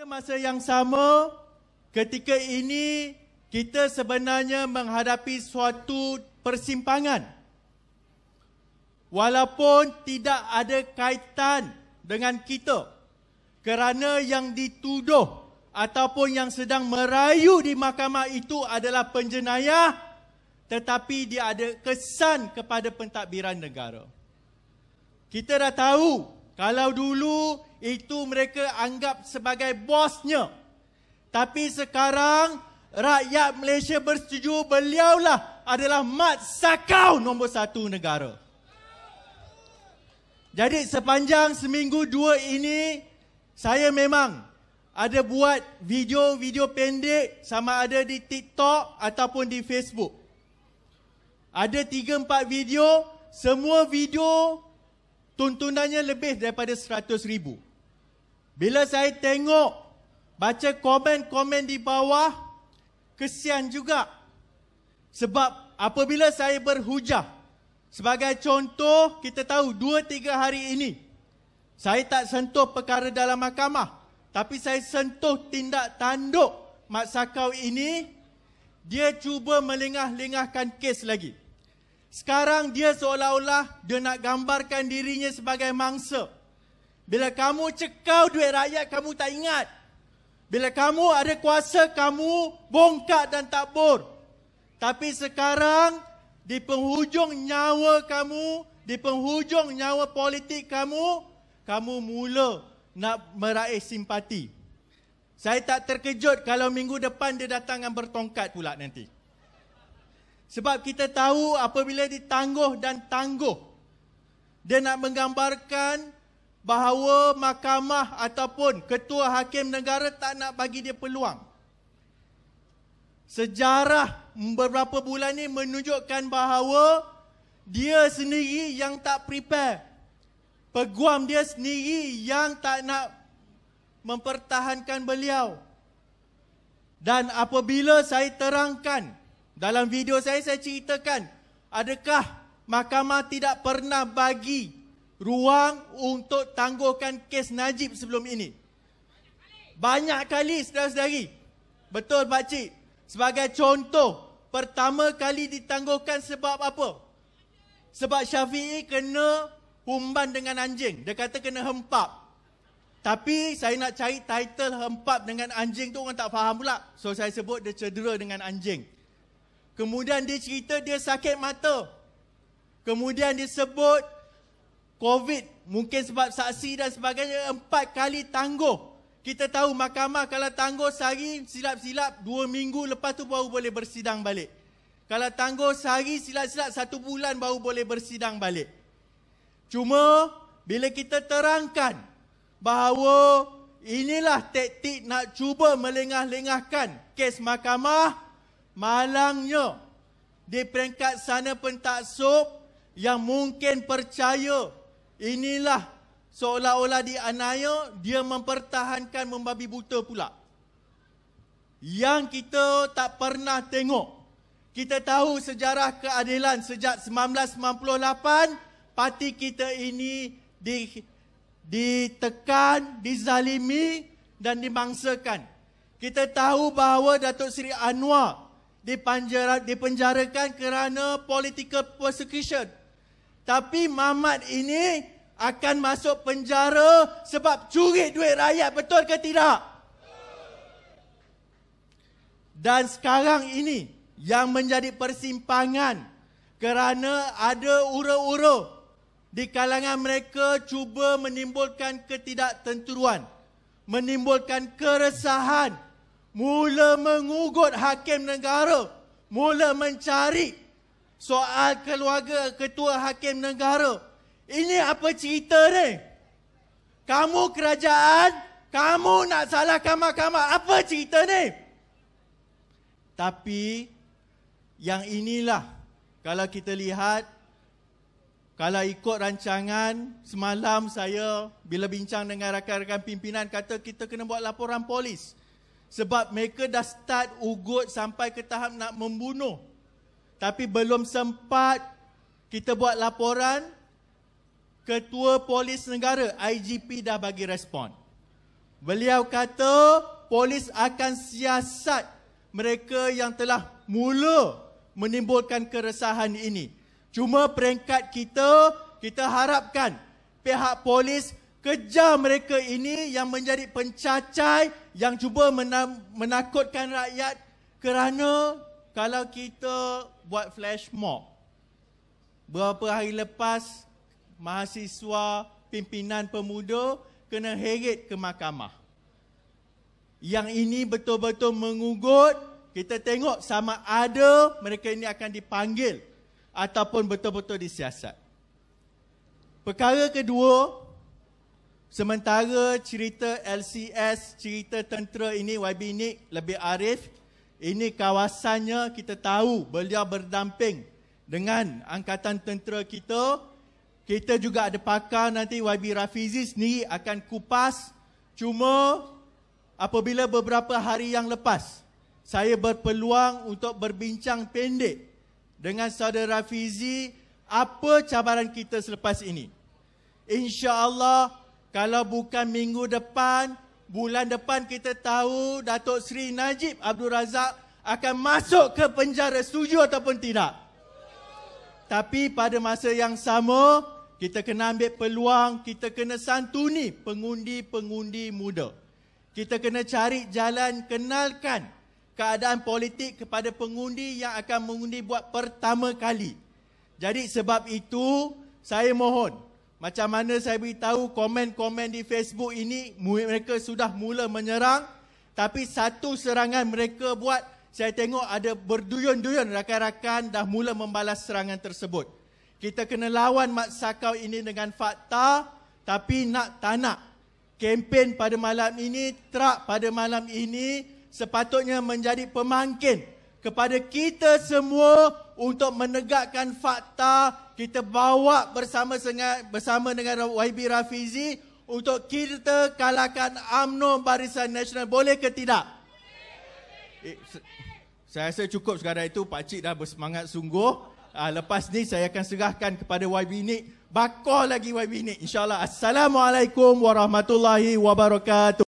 Pada masa yang sama, ketika ini kita sebenarnya menghadapi suatu persimpangan. Walaupun tidak ada kaitan dengan kita, kerana yang dituduh ataupun yang sedang merayu di mahkamah itu adalah penjenayah, tetapi dia ada kesan kepada pentadbiran negara. Kita dah tahu, kalau dulu itu mereka anggap sebagai bosnya. Tapi sekarang, rakyat Malaysia bersetuju beliaulah adalah mat sakau nombor 1 negara. Jadi sepanjang seminggu dua ini, saya memang ada buat video-video pendek sama ada di TikTok ataupun di Facebook. Ada 3-4 video, semua video tontonannya lebih daripada 100,000. Bila saya tengok, baca komen-komen di bawah, kesian juga. Sebab apabila saya berhujah, sebagai contoh, kita tahu 2-3 hari ini, saya tak sentuh perkara dalam mahkamah, tapi saya sentuh tindak tanduk mat sakau ini. Dia cuba melengah-lengahkan kes lagi. Sekarang dia seolah-olah dia nak gambarkan dirinya sebagai mangsa. Bila kamu cekau duit rakyat, kamu tak ingat. Bila kamu ada kuasa, kamu bongkak dan takbur. Tapi sekarang, di penghujung nyawa kamu, di penghujung nyawa politik kamu, kamu mula nak meraih simpati. Saya tak terkejut kalau minggu depan dia datang dengan bertongkat pula nanti. Sebab kita tahu apabila ditangguh dan tangguh, dia nak menggambarkan bahawa mahkamah ataupun ketua hakim negara tak nak bagi dia peluang. Sejarah beberapa bulan ini menunjukkan bahawa dia sendiri yang tak prepare. Peguam dia sendiri yang tak nak mempertahankan beliau. Dan apabila saya terangkan, dalam video saya ceritakan, adakah mahkamah tidak pernah bagi ruang untuk tangguhkan kes Najib sebelum ini? Banyak kali, saudara-saudari. Betul, pakcik. Sebagai contoh, pertama kali ditangguhkan sebab apa? Sebab Syafiee kena humban dengan anjing. Dia kata kena hempap. Tapi saya nak cari title hempap dengan anjing tu orang tak faham pula. So saya sebut dia cedera dengan anjing. Kemudian dia cerita dia sakit mata. Kemudian dia sebut COVID. Mungkin sebab saksi dan sebagainya. 4 kali tangguh. Kita tahu mahkamah kalau tangguh sehari, silap-silap 2 minggu lepas tu baru boleh bersidang balik. Kalau tangguh sehari, silap-silap 1 bulan baru boleh bersidang balik. Cuma, bila kita terangkan bahawa inilah taktik nak cuba melengah-lengahkan kes mahkamah, malangnya di peringkat sana pentaksub yang mungkin percaya inilah seolah-olah dianiaya, dia mempertahankan membabi buta pula. Yang kita tak pernah tengok. Kita tahu sejarah keadilan sejak 1998, parti kita ini ditekan, dizalimi dan dimangsakan. Kita tahu bahawa Datuk Seri Anwar dipenjarakan kerana political persecution. Tapi Mamat ini akan masuk penjara sebab curi duit rakyat, betul ke tidak? Dan sekarang ini yang menjadi persimpangan kerana ada ura-ura di kalangan mereka cuba menimbulkan ketidaktenturuan, menimbulkan keresahan, mula mengugut hakim negara, mula mencari soal keluarga ketua hakim negara. Ini apa cerita ni? Kamu kerajaan, kamu nak salahkan mahkamah. Apa cerita ni? Tapi, yang inilah, kalau kita lihat, kalau ikut rancangan, semalam saya bila bincang dengan rakan-rakan pimpinan, kata kita kena buat laporan polis. Sebab mereka dah start ugut sampai ke tahap nak membunuh. Tapi belum sempat kita buat laporan, Ketua Polis Negara, IGP dah bagi respon. Beliau kata polis akan siasat mereka yang telah mula menimbulkan keresahan ini. Cuma peringkat kita harapkan pihak polis kejar mereka ini yang menjadi pencacai, yang cuba menakutkan rakyat, kerana kalau kita buat flash mob, beberapa hari lepas mahasiswa pimpinan pemuda kena heret ke mahkamah. Yang ini betul-betul mengugut. Kita tengok sama ada mereka ini akan dipanggil ataupun betul-betul disiasat. Perkara kedua, sementara cerita LCS, cerita tentera ini YB Nick lebih arif, ini kawasannya kita tahu beliau berdamping dengan angkatan tentera kita. Kita juga ada pakar nanti YB Rafizi sendiri akan kupas. Cuma apabila beberapa hari yang lepas saya berpeluang untuk berbincang pendek dengan saudara Rafizi apa cabaran kita selepas ini. InsyaAllah kalau bukan minggu depan, bulan depan kita tahu Datuk Seri Najib Abdul Razak akan masuk ke penjara, setuju ataupun tidak. Tapi pada masa yang sama, kita kena ambil peluang, kita kena santuni pengundi-pengundi muda. Kita kena cari jalan kenalkan keadaan politik kepada pengundi yang akan mengundi buat pertama kali. Jadi sebab itu, saya mohon, macam mana saya beritahu komen-komen di Facebook ini, mereka sudah mula menyerang, tapi satu serangan mereka buat, saya tengok ada berduyun-duyun rakan-rakan dah mula membalas serangan tersebut. Kita kena lawan Mat Sakau ini dengan fakta, tapi nak tak nak. Kempen pada malam ini, truk pada malam ini sepatutnya menjadi pemangkin kepada kita semua untuk menegakkan fakta. Kita bawa bersama dengan YB Rafizi untuk kita kalahkan UMNO Barisan Nasional. Boleh ke tidak? Saya rasa cukup sekadar itu. Pakcik dah bersemangat sungguh. Lepas ni saya akan serahkan kepada YB Nick. Bakar lagi YB Nick, InsyaAllah. Assalamualaikum warahmatullahi wabarakatuh.